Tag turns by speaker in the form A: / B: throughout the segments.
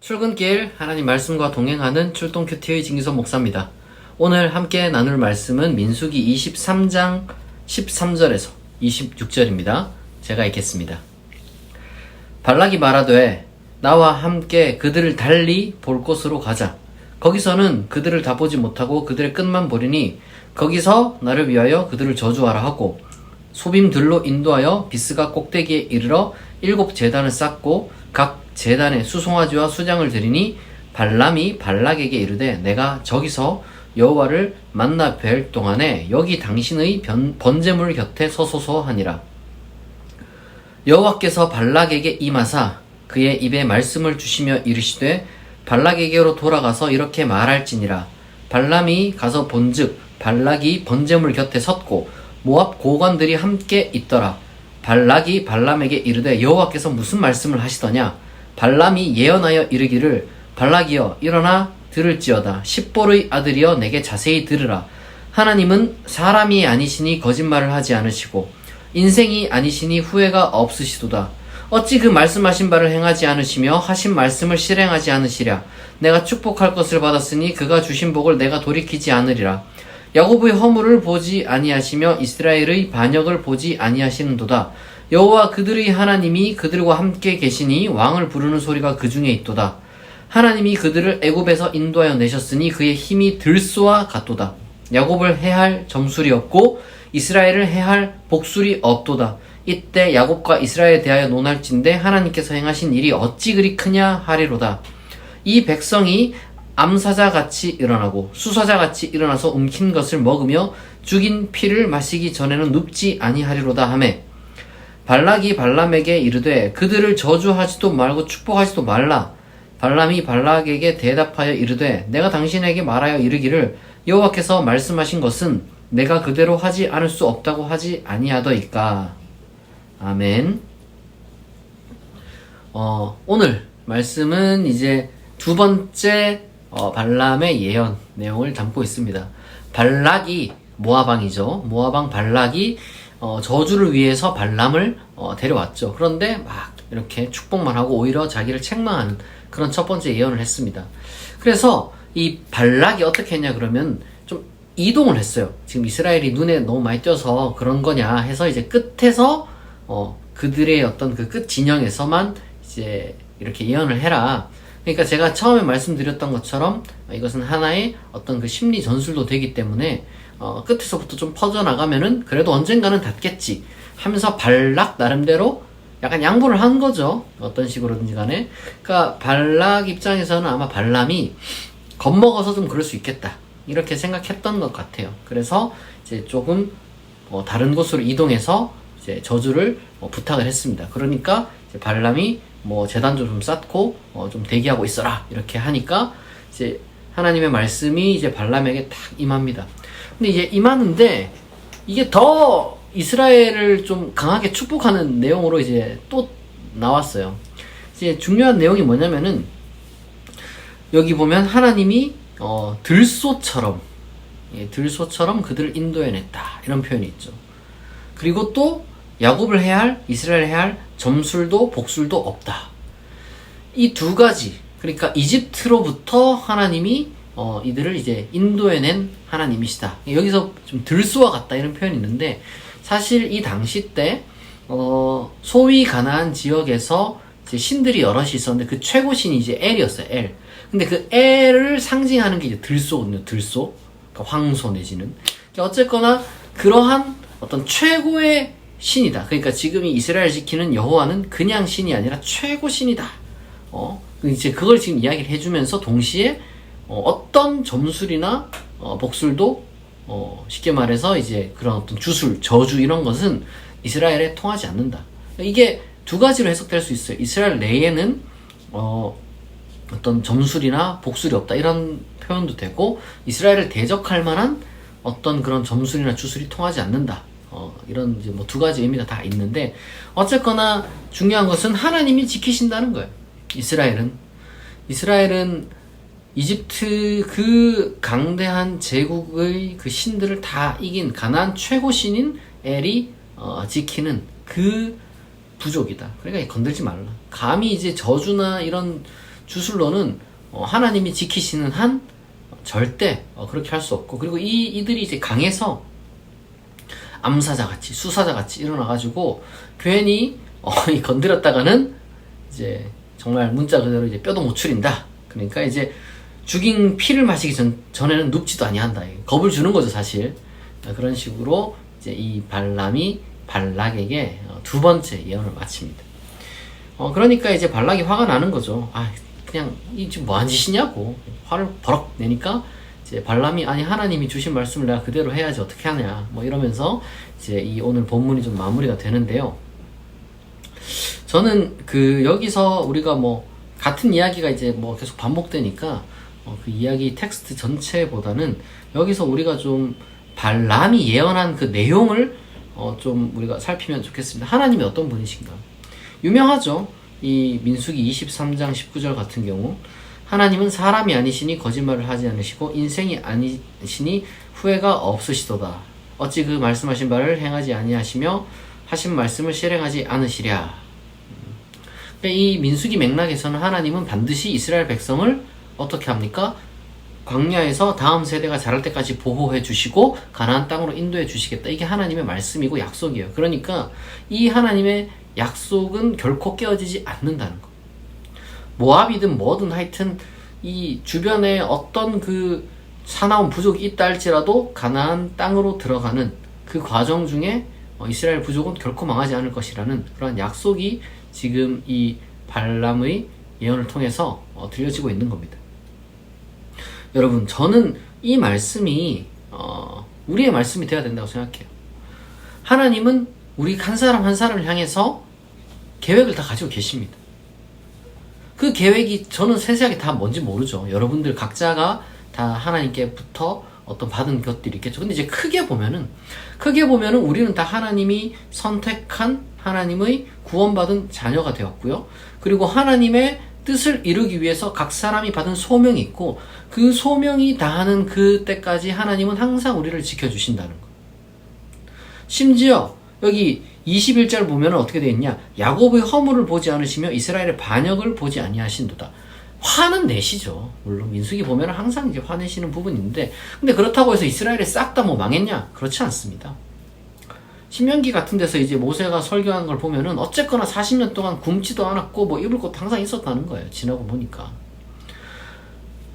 A: 출근길 하나님 말씀과 동행하는 출동 큐티의 진기선 목사입니다. 오늘 함께 나눌 말씀은 민수기 23장 13절에서 26절입니다. 제가 읽겠습니다. 발락이 말하되 나와 함께 그들을 달리 볼 곳으로 가자. 거기서는 그들을 다 보지 못하고 그들의 끝만 보리니 거기서 나를 위하여 그들을 저주하라 하고 소빔들로 인도하여 비스가 꼭대기에 이르러 7 제단을 쌓고 각 제단에 수송아지와 수장을 드리니 발람이 발락에게 이르되 내가 저기서 여호와를 만나 뵐 동안에 여기 당신의 번제물 곁에 서소서 하니라. 여호와께서 발락에게 임하사 그의 입에 말씀을 주시며 이르시되 발락에게로 돌아가서 이렇게 말할지니라. 발람이 가서 본즉 발락이 번제물 곁에 섰고 모압 고관들이 함께 있더라. 발락이 발람에게 이르되 여호와께서 무슨 말씀을 하시더냐. 발람이 예언하여 이르기를 발락이여 일어나 들을지어다. 십볼의 아들이여 내게 자세히 들으라. 하나님은 사람이 아니시니 거짓말을 하지 않으시고 인생이 아니시니 후회가 없으시도다. 어찌 그 말씀하신 바를 행하지 않으시며 하신 말씀을 실행하지 않으시랴. 내가 축복할 것을 받았으니 그가 주신 복을 내가 돌이키지 않으리라. 야곱의 허물을 보지 아니하시며 이스라엘의 반역을 보지 아니하시는도다. 여호와 그들의 하나님이 그들과 함께 계시니 왕을 부르는 소리가 그 중에 있도다. 하나님이 그들을 애굽에서 인도하여 내셨으니 그의 힘이 들소와 같도다. 야곱을 해할 점술이 없고 이스라엘을 해할 복술이 없도다. 이때 야곱과 이스라엘에 대하여 논할진대 하나님께서 행하신 일이 어찌 그리 크냐 하리로다. 이 백성이 암사자같이 일어나고 수사자같이 일어나서 움킨 것을 먹으며 죽인 피를 마시기 전에는 눕지 아니하리로다 하매 발락이 발람에게 이르되 그들을 저주하지도 말고 축복하지도 말라. 발람이 발락에게 대답하여 이르되 내가 당신에게 말하여 이르기를 여호와께서 말씀하신 것은 내가 그대로 하지 않을 수 없다고 하지 아니하더이까. 아멘. 오늘 말씀은 이제 두 번째 발람의 예언 내용을 담고 있습니다. 발락이 모압왕이죠. 모압왕 발락이 저주를 위해서 발람을 데려왔죠. 그런데 막 이렇게 축복만 하고 오히려 자기를 책망하는 그런 첫 번째 예언을 했습니다. 그래서 이 발락이 어떻게 했냐 그러면 좀 이동을 했어요. 지금 이스라엘이 눈에 너무 많이 띄어서 그런 거냐 해서 이제 끝에서 그들의 어떤 그 끝 진영에서만 이제 이렇게 예언을 해라. 그러니까 제가 처음에 말씀드렸던 것처럼 이것은 하나의 어떤 그 심리 전술도 되기 때문에 끝에서부터 좀 퍼져나가면은 그래도 언젠가는 닿겠지 하면서 발락 나름대로 약간 양보를 한 거죠. 어떤 식으로든지 간에. 그러니까 발락 입장에서는 아마 발람이 겁먹어서 좀 그럴 수 있겠다 이렇게 생각했던 것 같아요. 그래서 이제 조금 다른 곳으로 이동해서 이제 저주를 부탁을 했습니다. 그러니까 이제 발람이 제단도 좀 쌓고 좀 대기하고 있어라 이렇게 하니까 이제 하나님의 말씀이 이제 발람에게 딱 임합니다. 근데 이제 임하는데 이게 더 이스라엘을 좀 강하게 축복하는 내용으로 이제 또 나왔어요. 이제 중요한 내용이 뭐냐면은 여기 보면 하나님이 들소처럼 그들을 인도해냈다 이런 표현이 있죠. 그리고 또 야곱을 해야 할 이스라엘을 해야 할 점술도 복술도 없다. 이 두 가지, 그러니까 이집트로부터 하나님이 이들을 이제 인도해낸 하나님이시다. 여기서 좀 들소와 같다 이런 표현이 있는데 사실 이 당시 때 소위 가나안 지역에서 이제 신들이 여럿이 있었는데 그 최고 신이 이제 엘이었어요. 엘. 근데 그 엘을 상징하는 게 이제 들소거든요. 들소, 그러니까 황소 내지는. 어쨌거나 그러한 어떤 최고의 신이다. 그러니까 지금 이 이스라엘 지키는 여호와는 그냥 신이 아니라 최고 신이다. 이제 그걸 지금 이야기를 해주면서 동시에 어떤 점술이나 복술도 쉽게 말해서 이제 그런 어떤 주술, 저주 이런 것은 이스라엘에 통하지 않는다. 이게 두 가지로 해석될 수 있어요. 이스라엘 내에는 어떤 점술이나 복술이 없다 이런 표현도 되고 이스라엘을 대적할 만한 어떤 그런 점술이나 주술이 통하지 않는다. 이런 이제 두 가지 의미가 다 있는데 어쨌거나 중요한 것은 하나님이 지키신다는 거예요. 이스라엘은 이집트 그 강대한 제국의 그 신들을 다 이긴 가나안 최고 신인 엘이 지키는 그 부족이다. 그러니까 건들지 말라. 감히 이제 저주나 이런 주술로는 하나님이 지키시는 한 절대 그렇게 할 수 없고, 그리고 이들이 이제 강해서 암사자같이 수사자같이 일어나가지고 괜히 건드렸다가는 이제 정말 문자 그대로 이제 뼈도 못 추린다. 그러니까 이제 죽인 피를 마시기 전에는 눕지도 아니한다. 겁을 주는 거죠, 사실. 그런 식으로 이제 이 발람이 발락에게 두 번째 예언을 마칩니다. 그러니까 이제 발락이 화가 나는 거죠. 그냥 이 지금 뭐한 짓이냐고 화를 버럭 내니까 이제 발람이 아니 하나님이 주신 말씀을 내가 그대로 해야지 어떻게 하냐 뭐 이러면서 이제 이 오늘 본문이 좀 마무리가 되는데요. 저는 여기서 우리가 뭐 같은 이야기가 이제 뭐 계속 반복되니까 그 이야기 텍스트 전체보다는 여기서 우리가 좀 발람이 예언한 그 내용을 좀 우리가 살피면 좋겠습니다. 하나님이 어떤 분이신가? 유명하죠. 이 민수기 23장 19절 같은 경우 하나님은 사람이 아니시니 거짓말을 하지 않으시고 인생이 아니시니 후회가 없으시도다. 어찌 그 말씀하신 바를 행하지 아니하시며 하신 말씀을 실행하지 않으시랴. 이 민수기 맥락에서는 하나님은 반드시 이스라엘 백성을 어떻게 합니까? 광야에서 다음 세대가 자랄 때까지 보호해 주시고 가나안 땅으로 인도해 주시겠다. 이게 하나님의 말씀이고 약속이에요. 그러니까 이 하나님의 약속은 결코 깨어지지 않는다는 거. 모압이든 뭐든 하여튼 이 주변에 어떤 그 사나운 부족이 있다 할지라도 가나안 땅으로 들어가는 그 과정 중에 이스라엘 부족은 결코 망하지 않을 것이라는 그런 약속이 지금 이 발람의 예언을 통해서 들려지고 있는 겁니다. 여러분, 저는 이 말씀이 우리의 말씀이 되어야 된다고 생각해요. 하나님은 우리 한 사람 한 사람을 향해서 계획을 다 가지고 계십니다. 그 계획이 저는 세세하게 다 뭔지 모르죠. 여러분들 각자가 다 하나님께부터 어떤 받은 것들이 있겠죠. 근데 이제 크게 보면은 우리는 다 하나님이 선택한 하나님의 구원받은 자녀가 되었고요. 그리고 하나님의 뜻을 이루기 위해서 각 사람이 받은 소명이 있고 그 소명이 다하는 그때까지 하나님은 항상 우리를 지켜주신다는 거. 심지어 여기 21절 보면 어떻게 되어 있냐? 야곱의 허물을 보지 않으시며 이스라엘의 반역을 보지 아니하신도다. 화는 내시죠. 물론 민수기 보면 항상 이제 화내시는 부분인데, 근데 그렇다고 해서 이스라엘이 싹 다 뭐 망했냐? 그렇지 않습니다. 신명기 같은 데서 이제 모세가 설교한 걸 보면은 어쨌거나 40년 동안 굶지도 않았고 뭐 입을 곳 항상 있었다는 거예요. 지나고 보니까.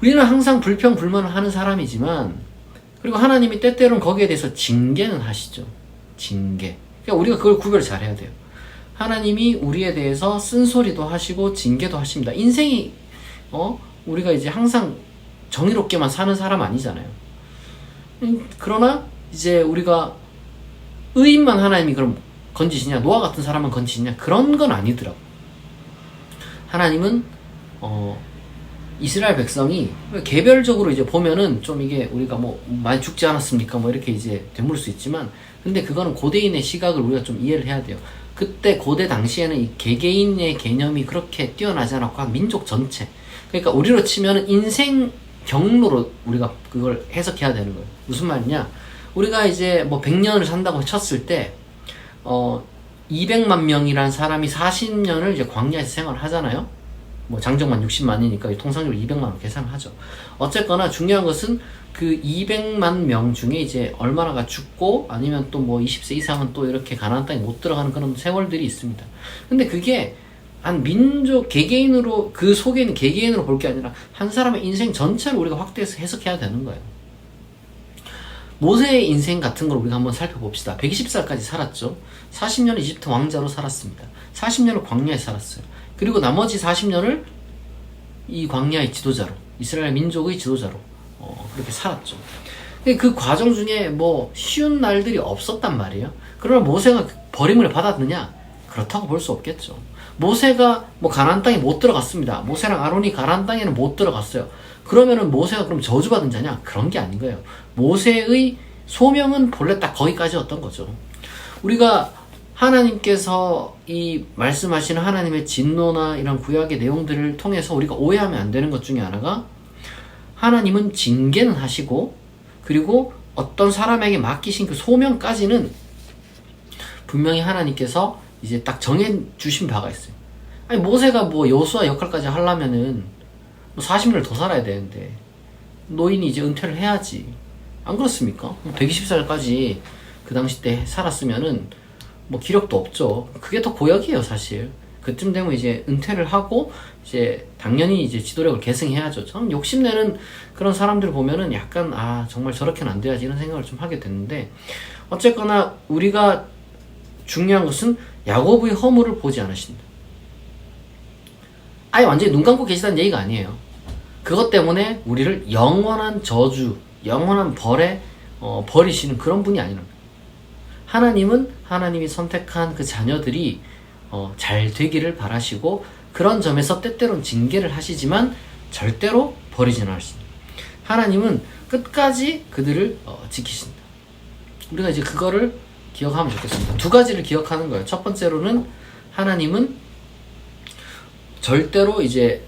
A: 우리는 항상 불평 불만을 하는 사람이지만, 그리고 하나님이 때때로는 거기에 대해서 징계는 하시죠. 징계. 그러니까 우리가 그걸 구별을 잘 해야 돼요. 하나님이 우리에 대해서 쓴소리도 하시고 징계도 하십니다. 인생이 우리가 이제 항상 정의롭게만 사는 사람 아니잖아요. 그러나 이제 우리가 의인만 하나님이 그럼 건지시냐, 노아 같은 사람만 건지시냐, 그런 건 아니더라고. 하나님은 이스라엘 백성이 개별적으로 이제 보면은 좀 이게 우리가 뭐 많이 죽지 않았습니까? 뭐 이렇게 이제 되물을 수 있지만, 근데 그거는 고대인의 시각을 우리가 좀 이해를 해야 돼요. 그때 고대 당시에는 이 개개인의 개념이 그렇게 뛰어나지 않았고 한 민족 전체. 그러니까 우리로 치면은 인생 경로로 우리가 그걸 해석해야 되는 거예요. 무슨 말이냐? 우리가 이제 뭐 100년을 산다고 쳤을 때 200만 명이란 사람이 40년을 이제 광야에서 생활을 하잖아요. 뭐 장정만 60만이니까 통상적으로 200만으로 계산을 하죠. 어쨌거나 중요한 것은 그 200만 명 중에 이제 얼마나가 죽고 아니면 또 뭐 20세 이상은 또 이렇게 가나안 땅에 못 들어가는 그런 세월들이 있습니다. 근데 그게 한 민족 개개인으로, 그 속에 있는 개개인으로 볼 게 아니라 한 사람의 인생 전체를 우리가 확대해서 해석해야 되는 거예요. 모세의 인생 같은 걸 우리가 한번 살펴봅시다. 120살까지 살았죠. 40년을 이집트 왕자로 살았습니다. 40년을 광야에 살았어요. 그리고 나머지 40년을 이 광야의 지도자로, 이스라엘 민족의 지도자로 그렇게 살았죠. 그 과정 중에 뭐 쉬운 날들이 없었단 말이에요. 그러나 모세가 버림을 받았느냐? 그렇다고 볼 수 없겠죠. 모세가 뭐 가나안 땅에 못 들어갔습니다. 모세랑 아론이 가나안 땅에는 못 들어갔어요. 그러면은 모세가 그럼 저주받은 자냐? 그런 게 아닌 거예요. 모세의 소명은 본래 딱 거기까지였던 거죠. 우리가 하나님께서 이 말씀하시는 하나님의 진노나 이런 구약의 내용들을 통해서 우리가 오해하면 안 되는 것 중에 하나가, 하나님은 징계는 하시고 그리고 어떤 사람에게 맡기신 그 소명까지는 분명히 하나님께서 이제 딱 정해주신 바가 있어요. 아니 모세가 뭐 여호수아 역할까지 하려면은 40년을 더 살아야 되는데 노인이 이제 은퇴를 해야지. 안 그렇습니까? 120살까지 그 당시 때 살았으면은 뭐 기력도 없죠. 그게 더 고역이에요, 사실. 그쯤 되면 이제 은퇴를 하고 이제 당연히 이제 지도력을 계승해야죠. 참 욕심내는 그런 사람들 보면은 약간 정말 저렇게는 안 돼야지 이런 생각을 좀 하게 됐는데, 어쨌거나 우리가 중요한 것은 야곱의 허물을 보지 않으신다. 아예 완전히 눈 감고 계시다는 얘기가 아니에요. 그것 때문에 우리를 영원한 저주, 영원한 벌에 버리시는 그런 분이 아니라, 하나님은 하나님이 선택한 그 자녀들이 잘 되기를 바라시고, 그런 점에서 때때론 징계를 하시지만 절대로 버리지는 않으십니다. 하나님은 끝까지 그들을 지키신다. 우리가 이제 그거를 기억하면 좋겠습니다. 두 가지를 기억하는 거예요. 첫 번째로는 하나님은 절대로 이제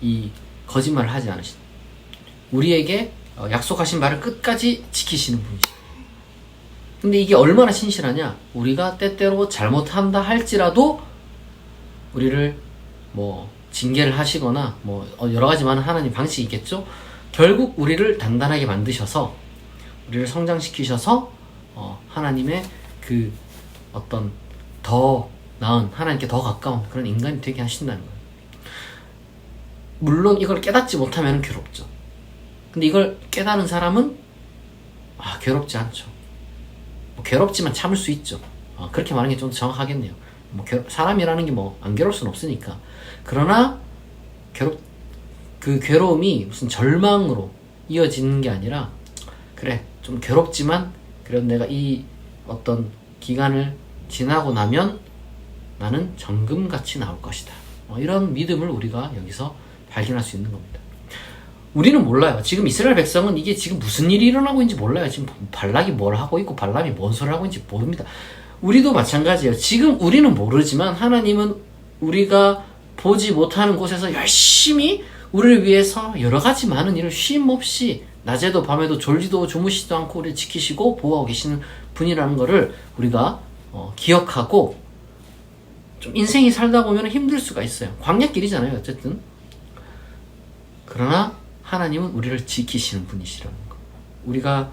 A: 이 거짓말을 하지 않으신다. 우리에게 약속하신 말을 끝까지 지키시는 분이시다. 근데 이게 얼마나 신실하냐? 우리가 때때로 잘못한다 할지라도 우리를 뭐 징계를 하시거나 뭐 여러 가지 많은 하나님 방식이 있겠죠? 결국 우리를 단단하게 만드셔서 우리를 성장시키셔서 하나님의 그 어떤 더 나은, 하나님께 더 가까운 그런 인간이 되게 하신다는 거예요. 물론 이걸 깨닫지 못하면 괴롭죠. 근데 이걸 깨닫는 사람은 괴롭지 않죠. 뭐 괴롭지만 참을 수 있죠. 그렇게 말하는 게 좀 정확하겠네요. 뭐 사람이라는 게 뭐 안 괴로울 수는 없으니까. 그러나 그 괴로움이 무슨 절망으로 이어지는 게 아니라, 그래 좀 괴롭지만 그래도 내가 이 어떤 기간을 지나고 나면 나는 정금같이 나올 것이다. 이런 믿음을 우리가 여기서 발견할 수 있는 겁니다. 우리는 몰라요. 지금 이스라엘 백성은 이게 지금 무슨 일이 일어나고 있는지 몰라요. 지금 발락이 뭘 하고 있고 발람이 뭔 소리를 하고 있는지 모릅니다. 우리도 마찬가지예요. 지금 우리는 모르지만 하나님은 우리가 보지 못하는 곳에서 열심히 우리를 위해서 여러 가지 많은 일을 쉼 없이 낮에도 밤에도 졸지도 주무시지도 않고 우리를 지키시고 보호하고 계시는 분이라는 것을 우리가 기억하고, 좀 인생이 살다 보면 힘들 수가 있어요. 광야길이잖아요, 어쨌든. 그러나 하나님은 우리를 지키시는 분이시라는 거. 우리가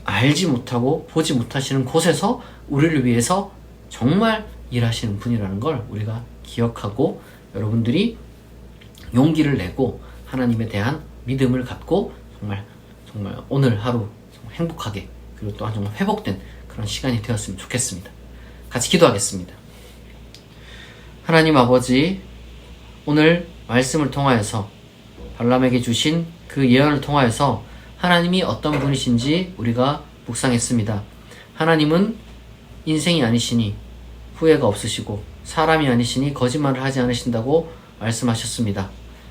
A: 알지 못하고 보지 못하시는 곳에서 우리를 위해서 정말 일하시는 분이라는 걸 우리가 기억하고, 여러분들이 용기를 내고 하나님에 대한 믿음을 갖고 정말 오늘 하루 정말 행복하게, 그리고 또한 정말 회복된 그런 시간이 되었으면 좋겠습니다. 같이 기도하겠습니다. 하나님 아버지, 오늘 말씀을 통하여서 발람에게 주신 그 예언을 통하여서 하나님이 어떤 분이신지 우리가 묵상했습니다. 하나님은 인생이 아니시니 후회가 없으시고 사람이 아니시니 거짓말을 하지 않으신다고 말씀하셨습니다.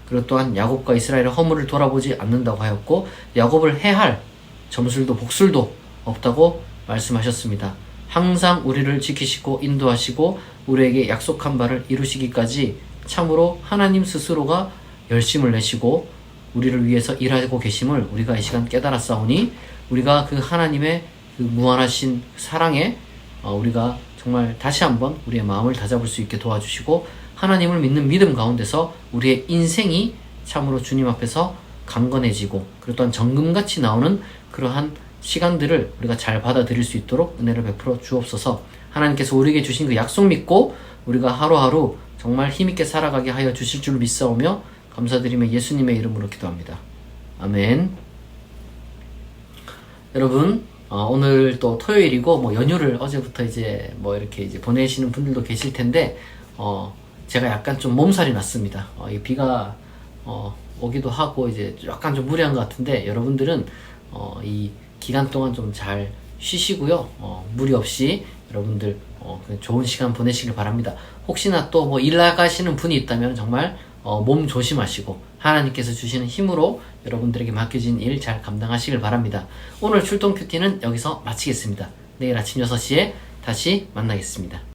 A: 그리고 또한 야곱과 이스라엘의 허물을 돌아보지 않는다고 하였고, 야곱을 해할 점술도 복술도 없다고 말씀하셨습니다. 항상 우리를 지키시고 인도하시고 우리에게 약속한 바를 이루시기까지 참으로 하나님 스스로가 열심을 내시고 우리를 위해서 일하고 계심을 우리가 이 시간 깨달았사오니, 우리가 그 하나님의 그 무한하신 사랑에 우리가 정말 다시 한번 우리의 마음을 다잡을 수 있게 도와주시고, 하나님을 믿는 믿음 가운데서 우리의 인생이 참으로 주님 앞에서 강건해지고, 그리고 또한 정금같이 나오는 그러한 시간들을 우리가 잘 받아들일 수 있도록 은혜를 베풀어 주옵소서. 하나님께서 우리에게 주신 그 약속 믿고 우리가 하루하루 정말 힘있게 살아가게 하여 주실 줄 믿사오며 감사드리며 예수님의 이름으로 기도합니다. 아멘. 여러분, 오늘 또 토요일이고 뭐 연휴를 어제부터 이제 뭐 이렇게 이제 보내시는 분들도 계실 텐데, 제가 약간 좀 몸살이 났습니다. 이 비가 오기도 하고 이제 약간 좀 무리한 것 같은데, 여러분들은 이 기간 동안 좀 잘 쉬시고요. 무리 없이 여러분들 좋은 시간 보내시길 바랍니다. 혹시나 또 뭐 일 나가시는 분이 있다면 정말 몸 조심하시고 하나님께서 주시는 힘으로 여러분들에게 맡겨진 일 잘 감당하시길 바랍니다. 오늘 출동 큐티는 여기서 마치겠습니다. 내일 아침 6시에 다시 만나겠습니다.